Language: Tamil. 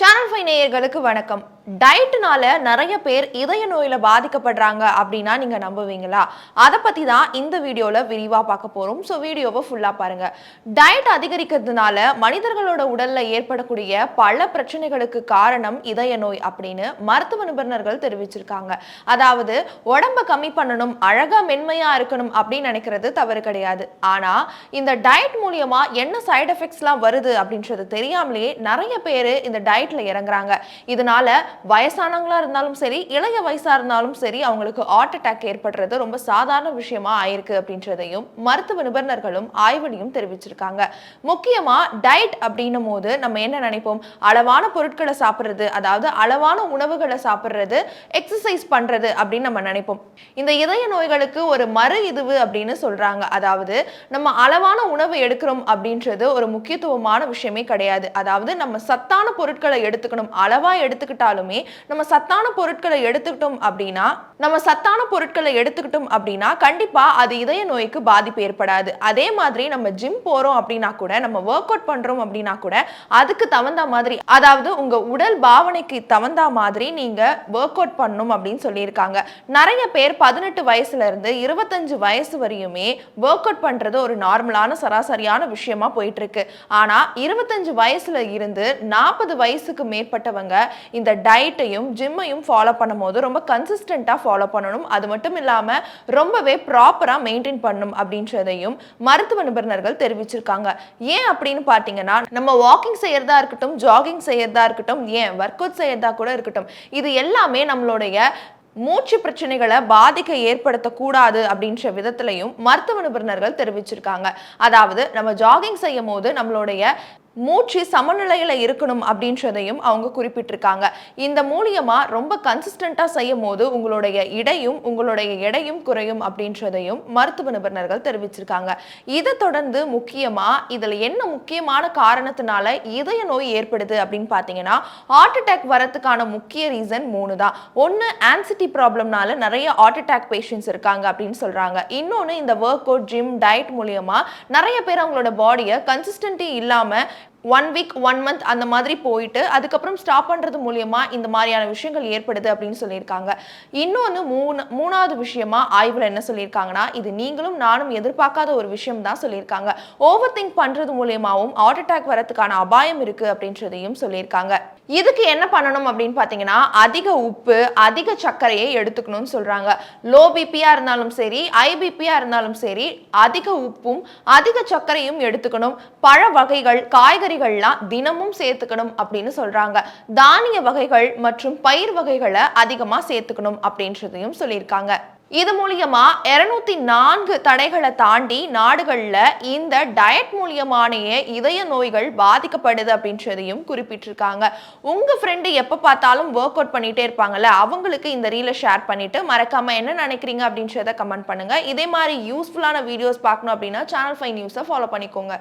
சேனல் 5 நேயர்களுக்கு வணக்கம். டயட்னால நிறைய பேர் இதய நோயில பாதிக்கப்படுறாங்க அப்படின்னா நீங்க நம்புவீங்களா? அதை பத்தி தான் இந்த வீடியோல விரிவா பார்க்க போறோம். ஸோ வீடியோவை ஃபுல்லா பாருங்க. டயட் அதிகரிக்கிறதுனால மனிதர்களோட உடல்ல ஏற்படக்கூடிய பல பிரச்சனைகளுக்கு காரணம் இதய நோய் அப்படின்னு மருத்துவ நிபுணர்கள் தெரிவிச்சிருக்காங்க. அதாவது உடம்ப கம்மி பண்ணணும், அழகா மென்மையா இருக்கணும் அப்படின்னு நினைக்கிறது தவறு கிடையாது. ஆனா இந்த டயட் மூலியமா என்ன சைடு எஃபெக்ட்ஸ்லாம் வருது அப்படின்றது தெரியாமலேயே நிறைய பேர் இந்த டயட்ல இறங்குறாங்க. இதனால வயசானவங்களா இருந்தாலும் சரி, இளைய வயசா இருந்தாலும் சரி, அவங்களுக்கு ஹார்ட் அட்டாக் ஏற்படுறது ரொம்ப சாதாரண விஷயமா ஆயிருக்கு அப்படின்றதையும் மருத்துவ நிபுணர்களும் ஆய்வுலையும் தெரிவிச்சிருக்காங்க. முக்கியமா டயட் அப்படின்னும் போது நம்ம என்ன நினைப்போம்? அளவான பொருட்களை சாப்பிடுறது, அதாவது அளவான உணவுகளை சாப்பிடுறது, எக்ஸசைஸ் பண்றது அப்படின்னு நம்ம நினைப்போம். இந்த இதய நோய்களுக்கு ஒரு மறு இதுவு அப்படின்னு சொல்றாங்க. அதாவது நம்ம அளவான உணவு எடுக்கிறோம் அப்படின்றது ஒரு முக்கியத்துவமான விஷயமே கிடையாது. அதாவது நம்ம சத்தான பொருட்களை எடுத்துக்கணும். அளவா எடுத்துக்கிட்டாலுமே நம்ம சத்தான பொருட்களை எடுத்துக்கிட்டோம் அப்படின்னா கண்டிப்பா அது இதய நோய்க்கு பாதிப்பு ஏற்படாது. அதே மாதிரி நம்ம ஜிம் போறோம் அப்படின்னா கூட, நம்ம ஒர்க் அவுட் பண்றோம் அப்படின்னா கூட அதுக்கு தகுந்த மாதிரி, அதாவது உங்க உடல் பாவனைக்கு தகுந்த மாதிரி நீங்க ஒர்க் அவுட் பண்ணணும் அப்படின்னு சொல்லியிருக்காங்க. நிறைய பேர் 18 வயசுல இருந்து 25 வயசு வரையுமே ஒர்க் அவுட் பண்றது ஒரு நார்மலான சராசரியான விஷயமா போயிட்டு இருக்கு. ஆனா 25 வயசுல இருந்து 40 வயசுக்கு மேற்பட்டவங்க இந்த டயட்டையும் ஜிம்மையும் ஃபாலோ பண்ணும்போது ரொம்ப கன்சிஸ்டன்ட்டா ஃபாலோ பண்ணணும். அது மட்டும் இல்லாம ரொம்பவே ப்ராப்பரா மெயின்டைன் பண்ணணும் அப்படின்றதையும் மருத்துவ நிபுணர்கள் தெரிவிச்சிருக்காங்க. ஏன் அப்படின்னு பார்த்தீங்கன்னா, நம்ம வாக்கிங் செய்யறதா இருக்கட்டும், ஜாகிங் செய்யறதா இருக்கட்டும், ஏன் ஒர்க் அவுட் செய்யறதா கூட இருக்கட்டும், இது எல்லாமே நம்மளுடைய மூச்சு பிரச்சனைகளை பாதிக்க ஏற்படுத்தக்கூடாது அப்படின்ற விதத்திலையும் மருத்துவ நிபுணர்கள் தெரிவிச்சிருக்காங்க. அதாவது நம்ம ஜாகிங் செய்யும் போது நம்மளுடைய மூச்சு சமநிலையில இருக்கணும் அப்படின்றதையும் அவங்க குறிப்பிட்டிருக்காங்க. இந்த மூலியமா ரொம்ப கன்சிஸ்டன்டா செய்யும் போது உங்களுடைய எடையும் குறையும் அப்படின்றதையும் மருத்துவ நிபுணர்கள் தெரிவிச்சிருக்காங்க. இதை தொடர்ந்து முக்கியமா இதுல என்ன முக்கியமான காரணத்தினால இதய நோய் ஏற்படுது அப்படின்னு பாத்தீங்கன்னா, ஹார்ட் அட்டாக் வரதுக்கான முக்கிய ரீசன் 3 தான். ஒன்னு ஆன்சிட்டி ப்ராப்ளம்னால நிறைய ஹார்ட் அட்டாக் பேஷண்ட்ஸ் இருக்காங்க அப்படின்னு சொல்றாங்க. இன்னொன்னு இந்த ஒர்க் அவுட், ஜிம், டயட் மூலியமா நிறைய பேர் அவங்களோட பாடியை கன்சிஸ்டன்டி இல்லாம 1 வீக் 1 மந்த் அந்த மாதிரி போயிட்டு அதுக்கப்புறம் ஸ்டாப் பண்றது மூலியமா இந்த மாதிரியான விஷயங்கள் ஏற்படுது அப்படின்னு சொல்லியிருக்காங்க. இன்னொன்று மூணாவது விஷயமா ஆய்வுல என்ன சொல்லியிருக்காங்கன்னா, இது நீங்களும் நானும் எதிர்பார்க்காத ஒரு விஷயம் தான் சொல்லியிருக்காங்க. ஓவர் திங்க் பண்றது மூலியமாவும் ஹார்ட் அட்டாக் வரதுக்கான அபாயம் இருக்கு அப்படின்றதையும் சொல்லியிருக்காங்க. இதுக்கு என்ன பண்ணணும் அப்படின்னு பார்த்தீங்கன்னா, அதிக உப்பு, அதிக சர்க்கரையை எடுத்துக்கணும்னு சொல்றாங்க. லோ பிபியா இருந்தாலும் சரி, ஹை பிபியா இருந்தாலும் சரி, அதிக உப்பும் அதிக சர்க்கரையும் எடுத்துக்கணும். பழ வகைகள், காய்கறிகள்லாம் தினமும் சேர்த்துக்கணும் அப்படின்னு சொல்றாங்க. தானிய வகைகள் மற்றும் பயிர் வகைகளை அதிகமா சேர்த்துக்கணும் அப்படின்றதையும் சொல்லியிருக்காங்க. இது மூலியமா 204 தடைகளை தாண்டி நாடுகள்ல இந்த டயட் மூலியமானே இதய நோய்கள் பாதிக்கப்படுது அப்படின்றதையும் குறிப்பிட்டிருக்காங்க. உங்க ஃப்ரெண்டு எப்ப பார்த்தாலும் ஒர்க் அவுட் பண்ணிட்டே இருப்பாங்கல்ல, அவங்களுக்கு இந்த ரீலை ஷேர் பண்ணிட்டு மறக்காம என்ன நினைக்கிறீங்க அப்படின்றத கமெண்ட் பண்ணுங்க. இதே மாதிரி யூஸ்ஃபுல்லான வீடியோஸ் பார்க்கணும் அப்படின்னா சேனல் 5 நியூஸை ஃபாலோ பண்ணிக்கோங்க.